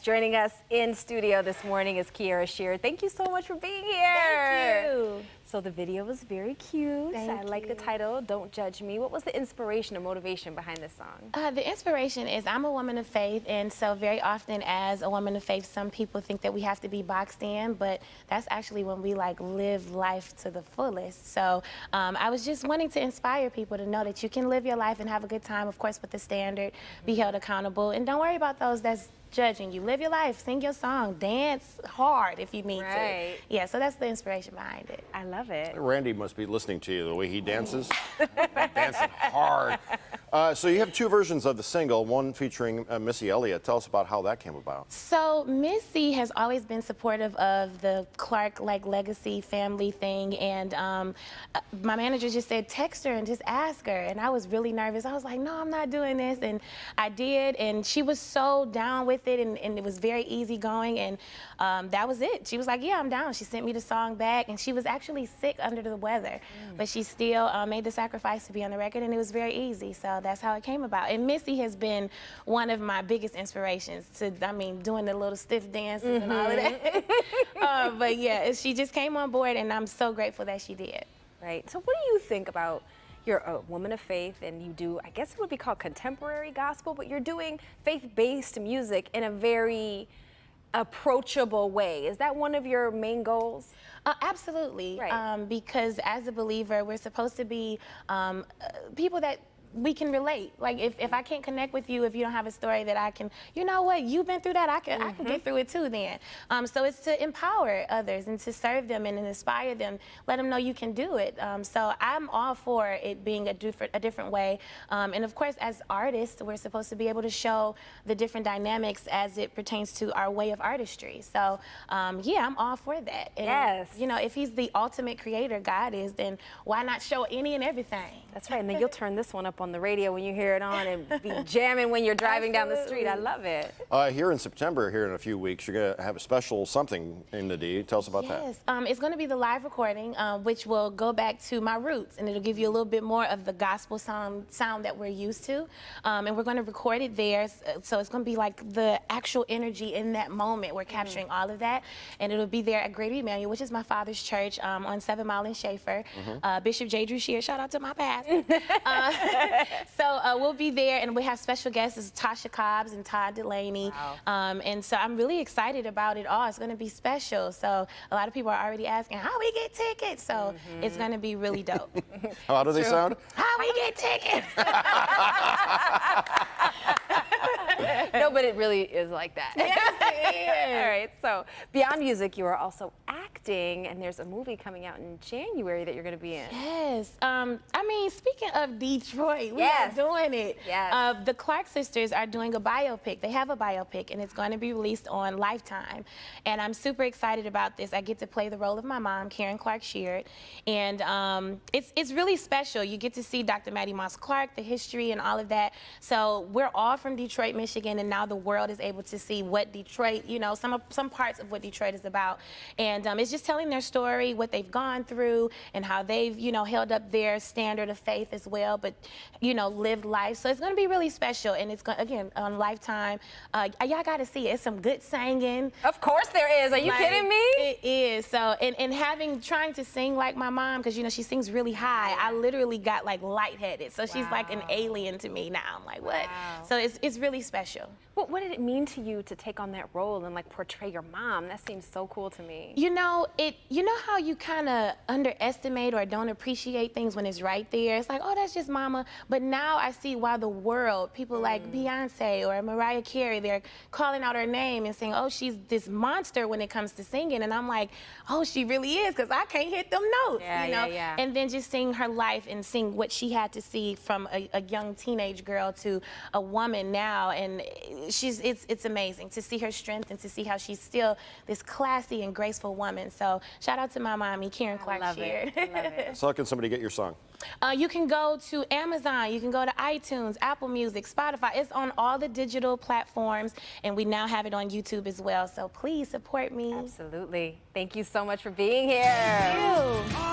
Joining us in studio this morning is Kierra Sheard. Thank you so much for being here. Thank you. So the video was very cute. I like the title, Don't Judge Me. What was the inspiration or motivation behind this song? The inspiration is I'm a woman of faith, and so very often as a woman of faith, some people think that we have to be boxed in, but that's actually when we live life to the fullest. So I was just wanting to inspire people to know that you can live your life and have a good time, of course, with the standard, be held accountable, and don't worry about those that's judging you. Live your life, sing your song, dance hard if you need to. Yeah, so that's the inspiration behind it. I love it. Randy must be listening to you the way he dances. Dancing hard. So you have two versions of the single, one featuring Missy Elliott. Tell us about how that came about. So Missy has always been supportive of the Clark legacy family thing, and my manager just said text her and just ask her, and I was really nervous. I was like, no, I'm not doing this, and I did, and she was so down with it, and it was very easy going, and that was it. She was like, yeah, I'm down. She sent me the song back, and she was actually sick under the weather, but she still made the sacrifice to be on the record, and it was very easy. So that's how it came about. And Missy has been one of my biggest inspirations to, doing the little stiff dances and all of that. But yeah, she just came on board, and I'm so grateful that she did. Right. So what do you think about, you're a woman of faith and you do, I guess it would be called contemporary gospel, but you're doing faith-based music in a very approachable way. Is that one of your main goals? Absolutely. Right. Because as a believer, we're supposed to be people that we can relate. Like if I can't connect with you, if you don't have a story that I can, you know what, you've been through that, I can get through it too then. So it's to empower others and to serve them and inspire them, let them know you can do it. So I'm all for it being a different way. And of course, as artists, we're supposed to be able to show the different dynamics as it pertains to our way of artistry. So yeah, I'm all for that. And, yes. You know, if he's the ultimate creator, God is, then why not show any and everything? That's right, and then you'll turn this one up on the radio when you hear it on and be jamming when you're driving down the street. I love it. Here in September, here in a few weeks, you're going to have a special something in the D. Tell us about that. Yes, it's going to be the live recording, which will go back to my roots, and it'll give you a little bit more of the gospel sound that we're used to. And we're going to record it there, so it's going to be like the actual energy in that moment. We're capturing all of that, and it'll be there at Greater Emmanuel, which is my father's church on 7 Mile in Schaefer. Bishop J. Drew Sheard, shout out to my pastor. So we'll be there, and we have special guests as Tasha Cobbs and Todd Delaney. Wow. And so I'm really excited about it all. It's going to be special. So a lot of people are already asking how we get tickets. So it's going to be really dope. How do they sound? How we get tickets? No, but it really is like that. Yes, it is. All right, so beyond music, you are also acting, and there's a movie coming out in January that you're going to be in. Yes. Speaking of Detroit, we are doing it. Yes. The Clark sisters are doing a biopic. They have a biopic, and it's going to be released on Lifetime. And I'm super excited about this. I get to play the role of my mom, Karen Clark Sheard. And it's really special. You get to see Dr. Maddie Moss Clark, the history and all of that. So we're all from Detroit, Michigan, and now the world is able to see what Detroit, you know, some parts of what Detroit is about. And it's just telling their story, what they've gone through, and how they've, you know, held up their standard of faith as well, but, you know, lived life. So it's going to be really special, and it's going, again, on Lifetime. Y'all got to see it. It's some good singing. Of course there is. Are you kidding me? It is. So, and trying to sing like my mom, because, you know, she sings really high. I literally got like lightheaded. So she's like an alien to me now. I'm like, what? So it's really special. What did it mean to you to take on that role and like portray your mom? That seems so cool to me. You know, you know how you kind of underestimate or don't appreciate things when it's right there? It's like, oh, that's just mama. But now I see why the world, people like Beyonce or Mariah Carey, they're calling out her name and saying, oh, she's this monster when it comes to singing. And I'm like, oh, she really is, because I can't hit them notes, you know? And then just seeing her life and seeing what she had to see from a young teenage girl to a woman now, and it's amazing to see her strength and to see how she's still this classy and graceful woman. So shout out to my mommy, Karen Clark Sheard. I love it. So how can somebody get your song? You can go to Amazon, you can go to iTunes, Apple Music, Spotify. It's on all the digital platforms, and we now have it on YouTube as well. So please support me. Absolutely. Thank you so much for being here. Thank you.